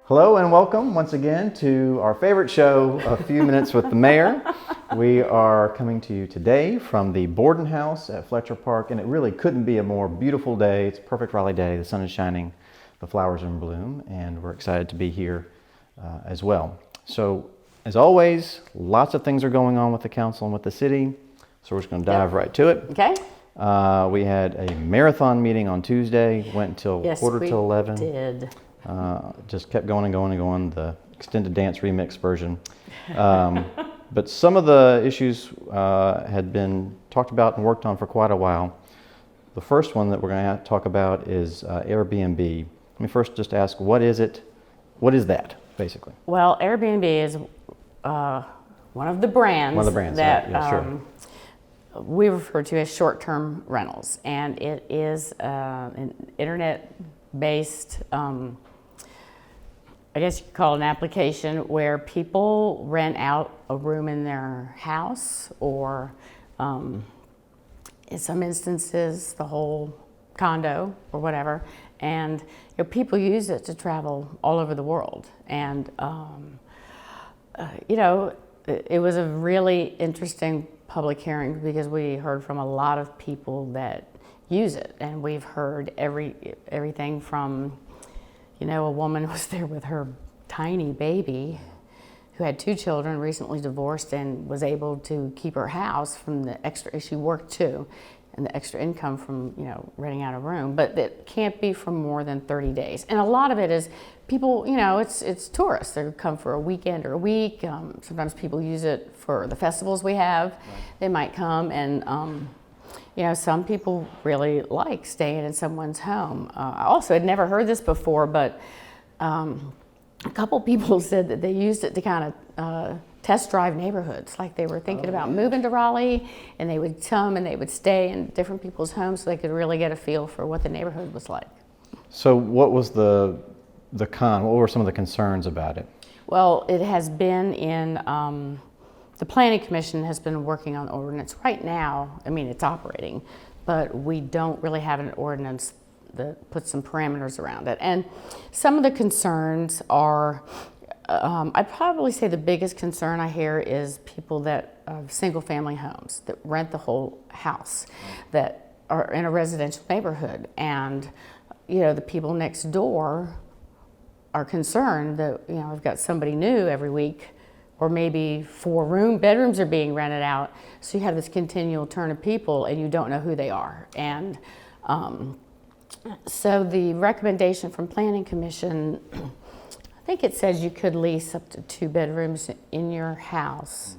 Hello and welcome once again to our favorite show, A Few Minutes with the Mayor. We are coming to you today from the Borden House at Fletcher Park, and it really couldn't be a more beautiful day. It's a perfect Raleigh day. The sun is shining, the flowers are in bloom, and we're excited to be here as well. So, as always, lots of things are going on with the council and with the city, so we're just going to dive right to it. Okay. We had a marathon meeting on Tuesday, went until quarter to 11. Did. Just kept going and going and going, the extended dance remix version. But some of the issues had been talked about and worked on for quite a while. The first one that we're going to talk about is Airbnb. Let me first just ask, what is it? What is that, basically? Well, Airbnb is one of the brands, that right? Yeah, sure. We refer to as short-term rentals, and it is an internet-based, I guess you could call it an application where people rent out a room in their house, or in some instances the whole condo or whatever, and people use it to travel all over the world. And it was a really interesting public hearing because we heard from a lot of people that use it, and we've heard everything from a woman was there with her tiny baby who had 2 children, recently divorced, and was able to keep her house from the extra, she worked too, and the extra income from, renting out a room, but it can't be for more than 30 days. And a lot of it is people, it's tourists. They come for a weekend or a week. Sometimes people use it for the festivals we have. Right. They might come and, some people really like staying in someone's home. I also had never heard this before, but a couple people said that they used it to kind of test drive neighborhoods. Like they were thinking about moving to Raleigh, and they would come and they would stay in different people's homes so they could really get a feel for what the neighborhood was like. So what was the what were some of the concerns about it? Well, it has been in, the Planning Commission has been working on ordinance right now. I mean, it's operating, but we don't really have an ordinance that puts some parameters around it. And some of the concerns are, I'd probably say the biggest concern I hear is people that have single family homes that rent the whole house, that are in a residential neighborhood. And, the people next door are concerned that, I've got somebody new every week, or maybe 4 bedrooms are being rented out. So you have this continual turn of people and you don't know who they are. And so the recommendation from Planning Commission, I think it says you could lease up to 2 bedrooms in your house,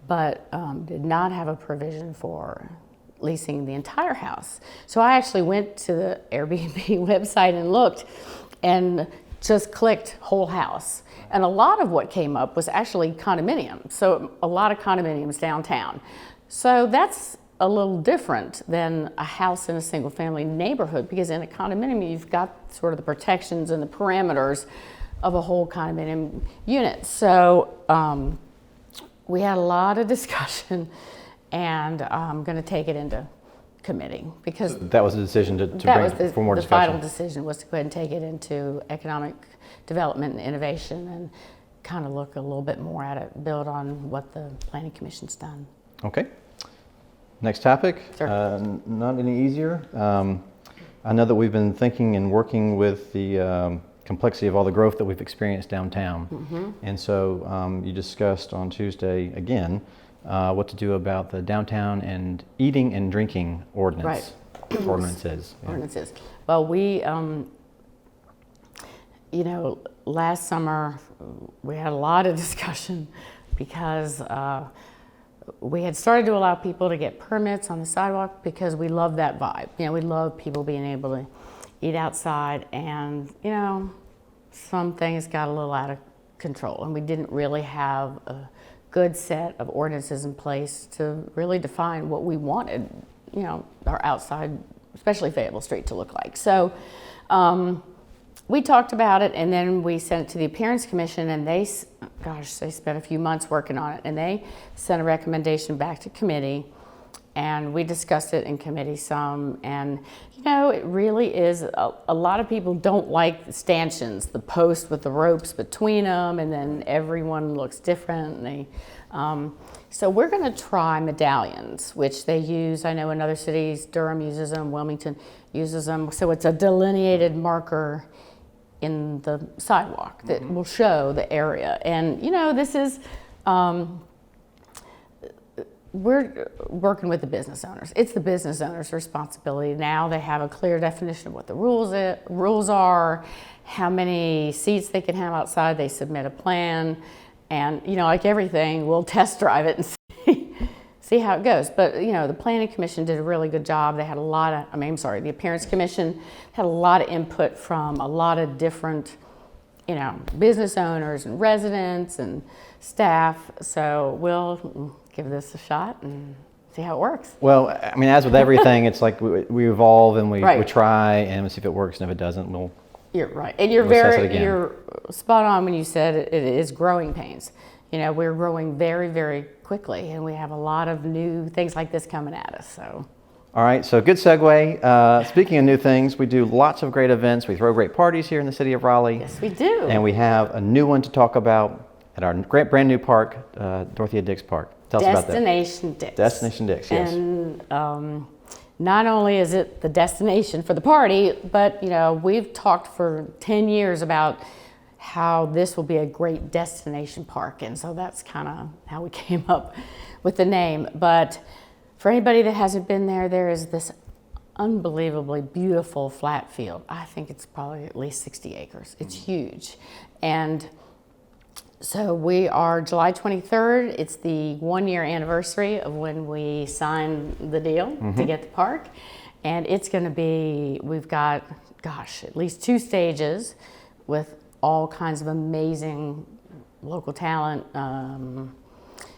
but did not have a provision for leasing the entire house. So I actually went to the Airbnb website and looked and just clicked whole house. And a lot of what came up was actually condominiums. So a lot of condominiums downtown. So that's a little different than a house in a single family neighborhood, because in a condominium you've got sort of the protections and the parameters of a whole condominium unit. So we had a lot of discussion, and I'm going to take it into committee, because that was the decision to bring for more discussion. The final decision was to go ahead and take it into economic development and innovation, and kind of look a little bit more at it, build on what the Planning Commission's done. Okay. Next topic. Sure. Not any easier. I know that we've been thinking and working with the complexity of all the growth that we've experienced downtown. Mm-hmm. And so you discussed on Tuesday again what to do about the downtown and eating and drinking ordinance. Right. Ordinances. Yeah. Ordinances. Well, we, last summer we had a lot of discussion because we had started to allow people to get permits on the sidewalk because we love that vibe. We love people being able to eat outside, and some things got a little out of control, and we didn't really have a good set of ordinances in place to really define what we wanted, our outside, especially Fayetteville Street, to look like. So we talked about it, and then we sent it to the Appearance Commission, and they spent a few months working on it, and they sent a recommendation back to committee. And we discussed it in committee some, and it really is, a lot of people don't like the stanchions, the posts with the ropes between them, and then everyone looks different. So we're going to try medallions, which they use, I know in other cities, Durham uses them, Wilmington uses them. So it's a delineated marker in the sidewalk that will show the area. And this is, we're working with the business owners. It's the business owner's responsibility. Now they have a clear definition of what the rules are, how many seats they can have outside. They submit a plan, and like everything, we'll test drive it and see how it goes. But the Planning Commission did a really good job. They had the Appearance Commission had a lot of input from a lot of different business owners and residents and staff. So we'll give this a shot and see how it works. Well, as with everything, it's like we evolve and we try and we see if it works, and if it doesn't, we'll. You're right, and you're spot on when you said it is growing pains. We're growing very, very quickly, and we have a lot of new things like this coming at us. So. All right, so good segue. Speaking of new things, we do lots of great events. We throw great parties here in the city of Raleigh. Yes, we do. And we have a new one to talk about at our brand new park, Dorothea Dix Park. Tell us about that. Destination Dix. Destination Dix, yes. And not only is it the destination for the party, but we've talked for 10 years about how this will be a great destination park, and so that's kind of how we came up with the name. But for anybody that hasn't been there, there is this unbelievably beautiful flat field. I think it's probably at least 60 acres. It's huge. And so we are July 23rd. It's the 1-year anniversary of when we signed the deal to get the park. And it's going to be, we've got, at least 2 stages with all kinds of amazing local talent.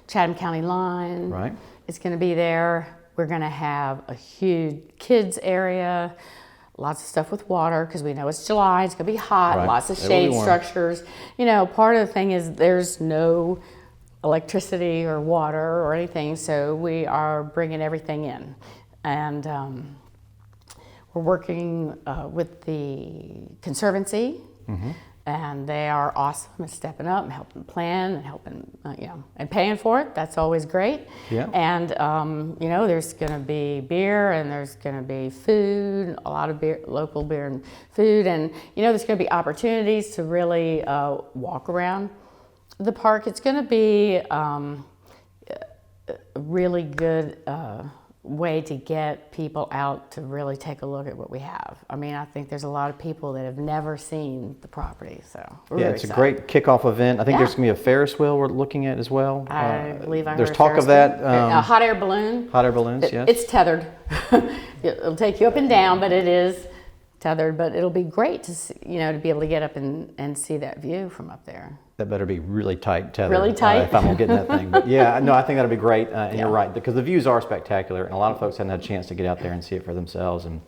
Chatham County Line. Right. It's going to be there. We're going to have a huge kids area, lots of stuff with water because we know it's July. It's going to be hot. Lots of shade structures. Part of the thing is there's no electricity or water or anything, so we are bringing everything in, and we're working with the Conservancy. And they are awesome at stepping up and helping plan and helping, and paying for it. That's always great. Yeah. And, there's going to be beer, and there's going to be food, a lot of beer, local beer and food. And, there's going to be opportunities to really walk around the park. It's going to be a really good way to get people out to really take a look at what we have. I think there's a lot of people that have never seen the property, so we're really it's excited. a great kickoff event. I think there's going to be a Ferris wheel we're looking at as well. I believe I heard there's talk of that. A hot air balloon. Hot air balloons, yes. It's tethered. It'll take you up and down, but it is tethered. But it'll be great to see, to be able to get up and see that view from up there. That better be really tight tethered. Really tight. If I'm going to get in that thing. But I think that'll be great. And you're right, because the views are spectacular, and a lot of folks haven't had a chance to get out there and see it for themselves. And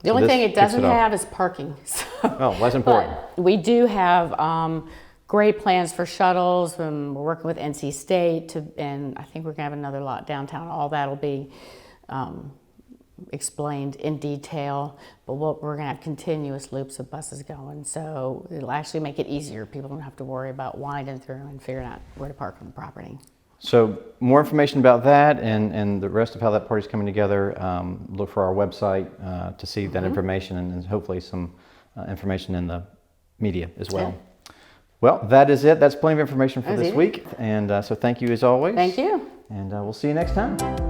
the only thing it doesn't have is parking. So. Oh, that's important. But we do have great plans for shuttles, and we're working with NC State, and I think we're going to have another lot downtown. All that'll be explained in detail, but we're going to have continuous loops of buses going, so it'll actually make it easier. People don't have to worry about winding through and figuring out where to park on the property. So more information about that and the rest of how that party's coming together, look for our website to see that information, and hopefully some information in the media as well. Yeah. Well, that is it. That's plenty of information for this week, and so thank you as always. Thank you. And we'll see you next time.